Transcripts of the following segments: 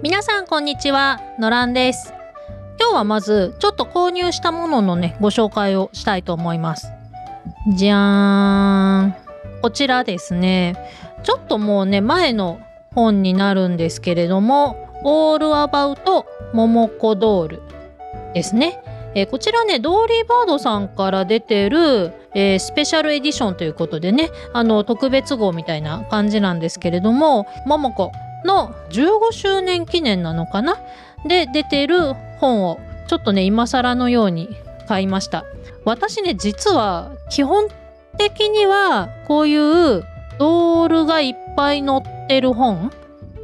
皆さんこんにちは、のらんです。今日はまずちょっと購入したもののねご紹介をしたいと思います。じゃーん、こちらですね。ちょっともうね前の本になるんですけれども、オールアバウトモモコドールですね。こちらねドーリーバードさんから出てる、スペシャルエディションということでね、特別号みたいな感じなんですけれども、モモコの15周年記念なのかなで出てる本をちょっとね今更のように買いました。私ね実は基本的にはこういうドールがいっぱい載ってる本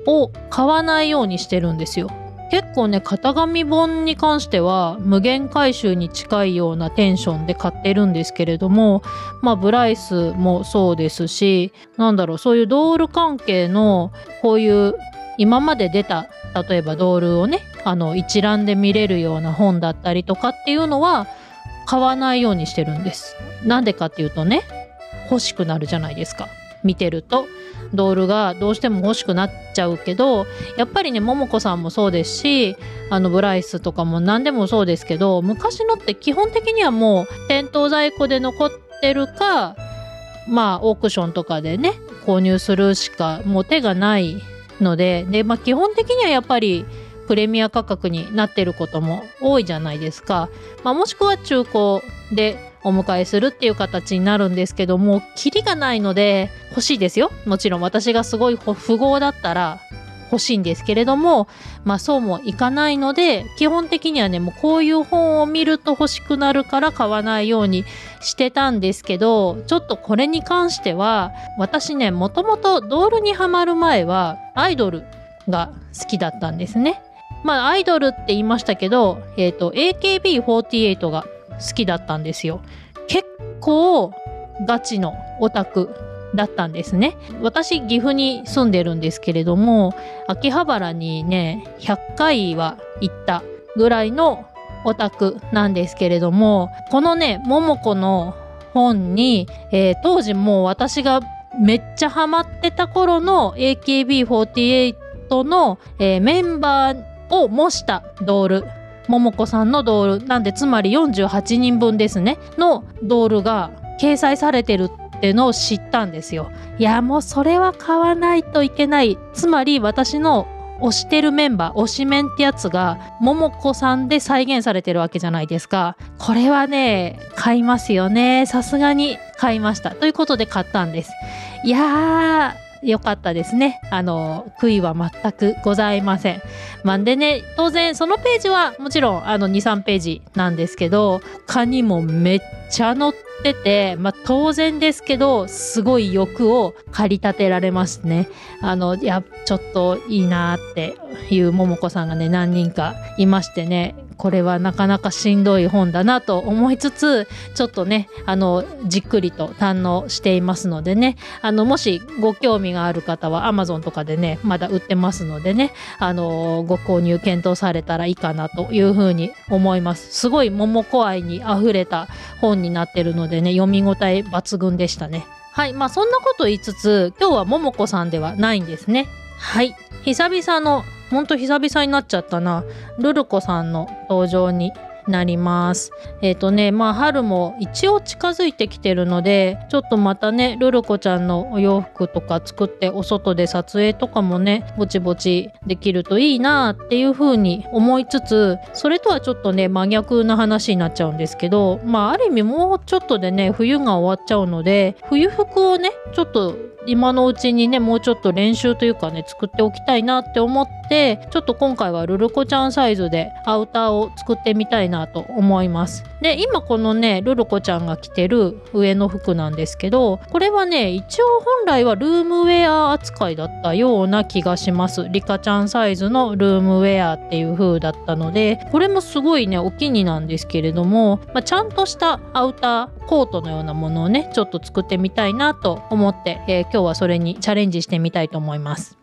を買わないようにしてるんですよ。結構ね型紙本に関しては無限回収に近いようなテンションで買ってるんですけれども、ブライスもそうですし、そういうドール関係のこういう今まで出た例えばドールをね一覧で見れるような本だったりとかっていうのは買わないようにしてるんです。なんでかっていうとね、欲しくなるじゃないですか。見てるとドールがどうしても欲しくなっちゃうけど、やっぱりねももこさんもそうですし、ブライスとかも何でもそうですけど、昔のって基本的にはもう店頭在庫で残ってるか、オークションとかでね購入するしかもう手がないので、基本的にはやっぱりプレミア価格になってることも多いじゃないですか。もしくは中古でお迎えするっていう形になるんですけども、キリがないので欲しいですよ。もちろん私がすごい富豪だったら欲しいんですけれども、そうもいかないので、基本的にはねもうこういう本を見ると欲しくなるから買わないようにしてたんですけど、ちょっとこれに関しては私ねもともとドールにハマる前はアイドルが好きだったんですね。アイドルって言いましたけど、AKB48 が好きだったんですよ。結構ガチのオタクだったんですね。私岐阜に住んでるんですけれども、秋葉原にね100回は行ったぐらいのオタクなんですけれども、このねももこの本に、当時もう私がめっちゃハマってた頃の AKB48 の、メンバーを模したドール、ももこさんのドールなんで、つまり48人分ですねのドールが掲載されてるっていうのを知ったんですよ。いやもうそれは買わないといけない。つまり私の推してるメンバー、推しメンってやつがももこさんで再現されてるわけじゃないですか。これはね買いますよね。さすがに買いました。ということで買ったんです。いやーよかったですね。悔いは全くございません。でね、当然そのページはもちろん2、3ページなんですけど、他にもめっちゃ載ってて、当然ですけどすごい欲を駆り立てられますね。ちょっといいなっていうももこさんがね何人かいましてね、これはなかなかしんどい本だなと思いつつ、ちょっとねじっくりと堪能していますのでね、もしご興味がある方は Amazon とかでねまだ売ってますのでね、ご購入検討されたらいいかなというふうに思います。すごいももこ愛にあふれた本になってるのでね、読み応え抜群でしたね。はい、そんなこと言いつつ今日はももこさんではないんですね。はい、久々になっちゃったな。ルルコさんの登場になります。春も一応近づいてきてるので、ちょっとまたねルルコちゃんのお洋服とか作ってお外で撮影とかもねぼちぼちできるといいなっていう風に思いつつ、それとはちょっとね真逆な話になっちゃうんですけど、ある意味もうちょっとでね冬が終わっちゃうので、冬服をねちょっと今のうちにねもうちょっと練習というかね作っておきたいなって思って、ちょっと今回はルルコちゃんサイズでアウターを作ってみたいなと思います。で今このねルルコちゃんが着てる上の服なんですけど、これはね一応本来はルームウェア扱いだったような気がします。リカちゃんサイズのルームウェアっていう風だったので、これもすごいねお気になんですけれども、ちゃんとしたアウターコートのようなものをねちょっと作ってみたいなと思って、今日はそれにチャレンジしてみたいと思います。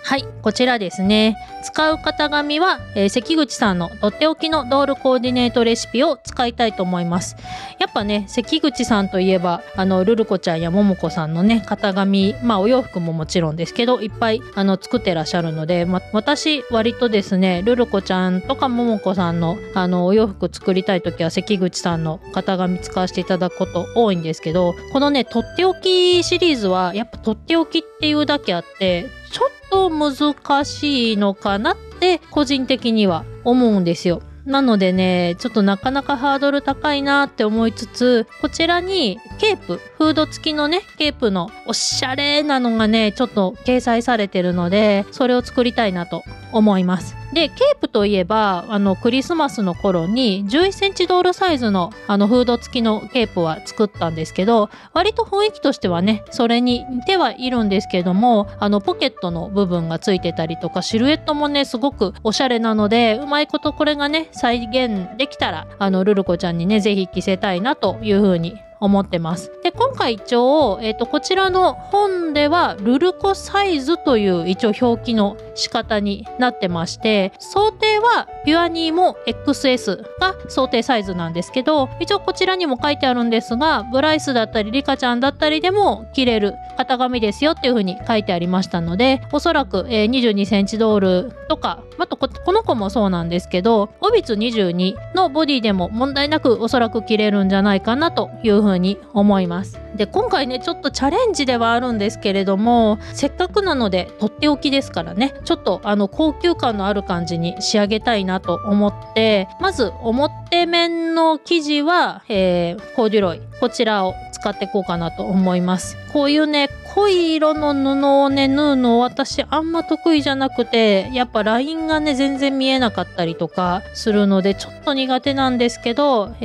はい、こちらですね。使う型紙は、関口さんのとっておきのドールコーディネートレシピを使いたいと思います。やっぱね、関口さんといえば、ルルコちゃんやももこさんのね、型紙、お洋服ももちろんですけど、いっぱい作ってらっしゃるので、私割とですね、ルルコちゃんとかももこさんのお洋服作りたいときは関口さんの型紙使わせていただくこと多いんですけど、このね、とっておきシリーズはやっぱとっておきっていうだけあって、ちょっと難しいのかなって個人的には思うんですよ。なのでね、ちょっとなかなかハードル高いなって思いつつ、こちらにケープ、フード付きのね、ケープのおしゃれなのがね、ちょっと掲載されてるので、それを作りたいなと思います。で、ケープといえば、クリスマスの頃に11センチドールサイズのフード付きのケープは作ったんですけど、割と雰囲気としてはね、それに似てはいるんですけども、ポケットの部分がついてたりとか、シルエットもね、すごくおしゃれなので、うまいことこれがね、再現できたら、ルルコちゃんにね、ぜひ着せたいなというふうに思ってます。で、今回一応、こちらの本ではルルコサイズという一応表記の仕方になってまして、想定はピュアニーモ XS が想定サイズなんですけど、一応こちらにも書いてあるんですが、ブライスだったりリカちゃんだったりでも着れる型紙ですよっていう風に書いてありましたので、おそらく、22センチドールとか、あとこの子もそうなんですけど、オビツ22のボディでも問題なくおそらく着れるんじゃないかなという風に思います。で、今回ね、ちょっとチャレンジではあるんですけれども、せっかくなのでとっておきですからね、ちょっと高級感のある感じに仕上げたいなと思って、まず表面の生地は、コーデュロイ、こちらを使っていこうかなと思います。こういうね、濃い色の布をね、縫うの私あんま得意じゃなくて、やっぱラインがね、全然見えなかったりとかするので、ちょっと苦手なんですけど、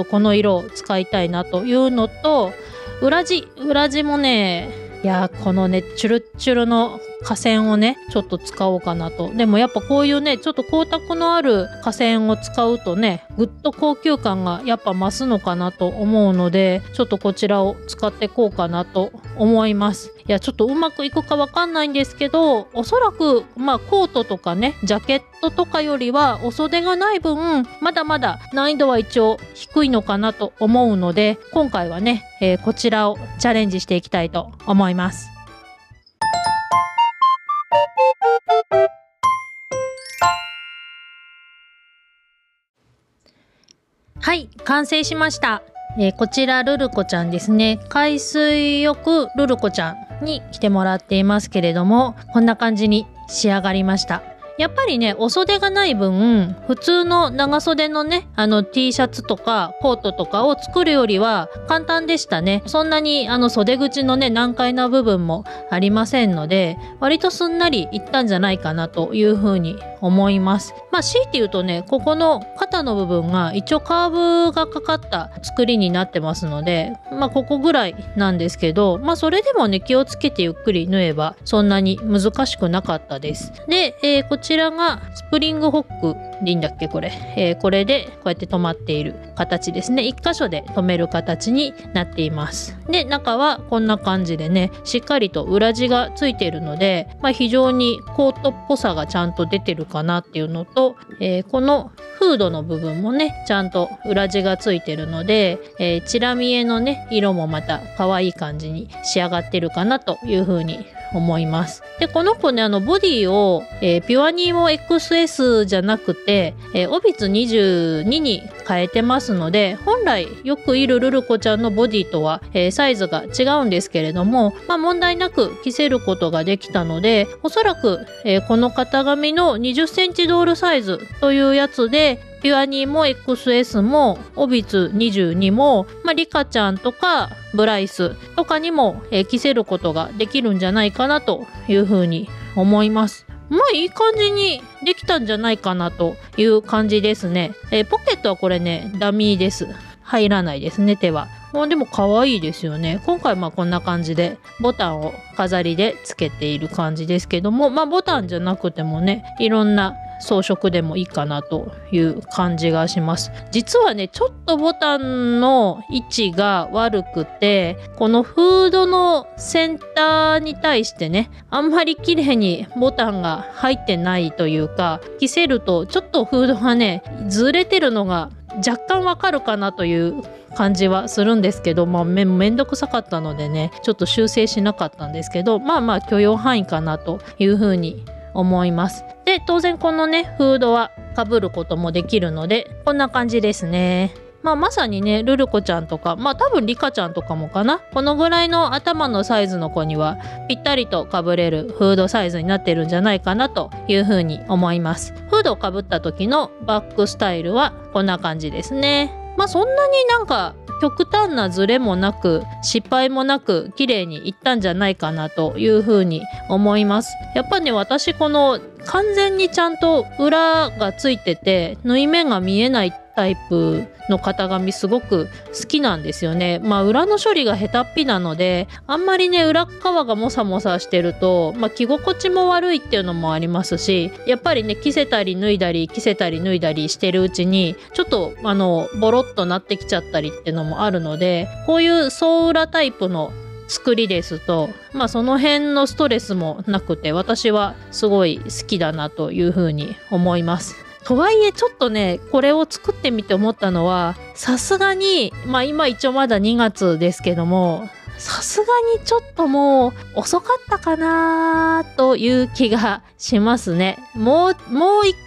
この色を使いたいなというのと、裏地もね、いやこのね、チュルッチュルの化線をね、ちょっと使おうかなと。でもやっぱこういうね、ちょっと光沢のある化線を使うとね、ぐっと高級感がやっぱ増すのかなと思うので、ちょっとこちらを使っていこうかなと思います。いや、ちょっとうまくいくかわかんないんですけど、おそらくコートとかね、ジャケットとかよりはお袖がない分、まだまだ難易度は一応低いのかなと思うので、今回はね、こちらをチャレンジしていきたいと思います。はい、完成しました。こちらルルコちゃんですね。海水浴ルルコちゃんに来てもらっていますけれども、こんな感じに仕上がりました。やっぱりね、お袖がない分、普通の長袖のね、T シャツとかコートとかを作るよりは簡単でしたね。そんなに袖口のね、難解な部分もありませんので、割とすんなりいったんじゃないかなというふうに思います。強いて言うとね、ここの肩の部分が一応カーブがかかった作りになってますので、ここぐらいなんですけど、それでもね、気をつけてゆっくり縫えばそんなに難しくなかったです。で、こちらがスプリングホックでいいんだっけこれ、これでこうやって止まっている形ですね。一箇所で止める形になっています。で、中はこんな感じでね、しっかりと裏地がついているので、非常にコートっぽさがちゃんと出てるかなっていうのと、このフードの部分もね、ちゃんと裏地がついてるので、チラ見えのね、色もまた可愛い感じに仕上がってるかなという風に思います。で、この子ね、ボディを、ピュアニーモ XS じゃなくて、オビツ22に変えてますので、本来よくいるルルコちゃんのボディとは、サイズが違うんですけれども、問題なく着せることができたので、おそらく、この型紙の20センチドールサイズというやつで、ピュアニーも XS もオビツ22も、リカちゃんとかブライスとかにも、着せることができるんじゃないかなというふうに思います。いい感じにできたんじゃないかなという感じですね。ポケットはこれね、ダミーです。入らないですね、手は。でも可愛いですよね。今回こんな感じでボタンを飾りでつけている感じですけども、ボタンじゃなくてもね、いろんな装飾でもいいかなという感じがします。実はねちょっとボタンの位置が悪くて、このフードのセンターに対してねあんまり綺麗にボタンが入ってないというか、着せるとちょっとフードがねずれてるのが若干わかるかなという感じはするんですけど、めんどくさかったのでねちょっと修正しなかったんですけど、許容範囲かなというふうに思います。で当然このねフードはかぶることもできるのでこんな感じですね。まさにねルルコちゃんとか多分リカちゃんとかもかな、このぐらいの頭のサイズの子にはぴったりとかぶれるフードサイズになってるんじゃないかなというふうに思います。フードをかぶった時のバックスタイルはこんな感じですね。そんなになんか極端なズレもなく失敗もなく綺麗にいったんじゃないかなというふうに思います。やっぱね私この完全にちゃんと裏がついてて縫い目が見えないタイプの型紙すごく好きなんですよね。裏の処理が下手っぴなのであんまりね裏側がモサモサしてると着心地も悪いっていうのもありますし、やっぱりね着せたり脱いだり着せたり脱いだりしてるうちにちょっとボロッとなってきちゃったりっていうのもあるので、こういう総裏タイプの作りですとその辺のストレスもなくて私はすごい好きだなというふうに思います。とはいえちょっとねこれを作ってみて思ったのは、さすがに今一応まだ2月ですけども、さすがにちょっともう遅かったかなという気がしますね。もう1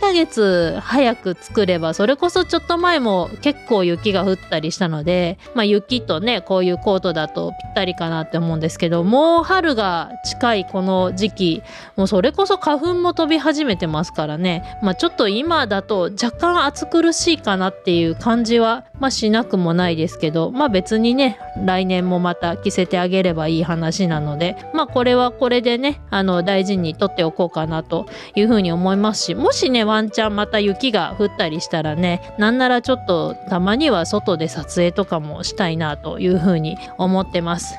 ヶ月早く作れば、それこそちょっと前も結構雪が降ったりしたので、雪とねこういうコートだとぴったりかなって思うんですけど、もう春が近いこの時期、もうそれこそ花粉も飛び始めてますからね、ちょっと今だと若干暑苦しいかなっていう感じはしなくもないですけど、別にね来年もまた着せてあげればいい話なので、これはこれでね大事に取っておこうかなというふうに思いますし、もしねワンチャンまた雪が降ったりしたらね、なんならちょっとたまには外で撮影とかもしたいなというふうに思ってます。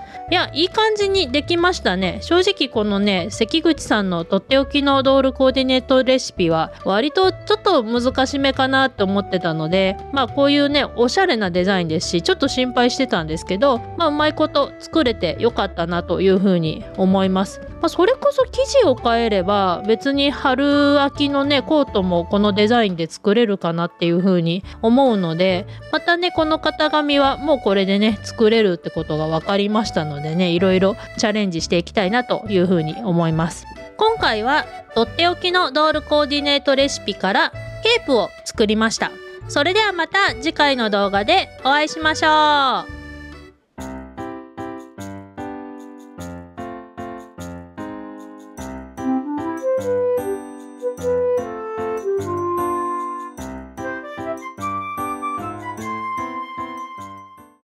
いい感じにできましたね。正直このね関口さんのとっておきのドールコーディネートレシピは割とちょっと難しめかなって思ってたので、こういうねおしゃれなデザインですし、ちょっと心配してたんですけど、うまいこと作れてよかったなというふうに思います。それこそ生地を変えれば別に春秋のねコートもこのデザインで作れるかなっていうふうに思うので、またねこの型紙はもうこれでね作れるってことが分かりましたのでね、いろいろチャレンジしていきたいなというふうに思います。今回はとっておきのドールコーディネートレシピからケープを作りました。それではまた次回の動画でお会いしましょう。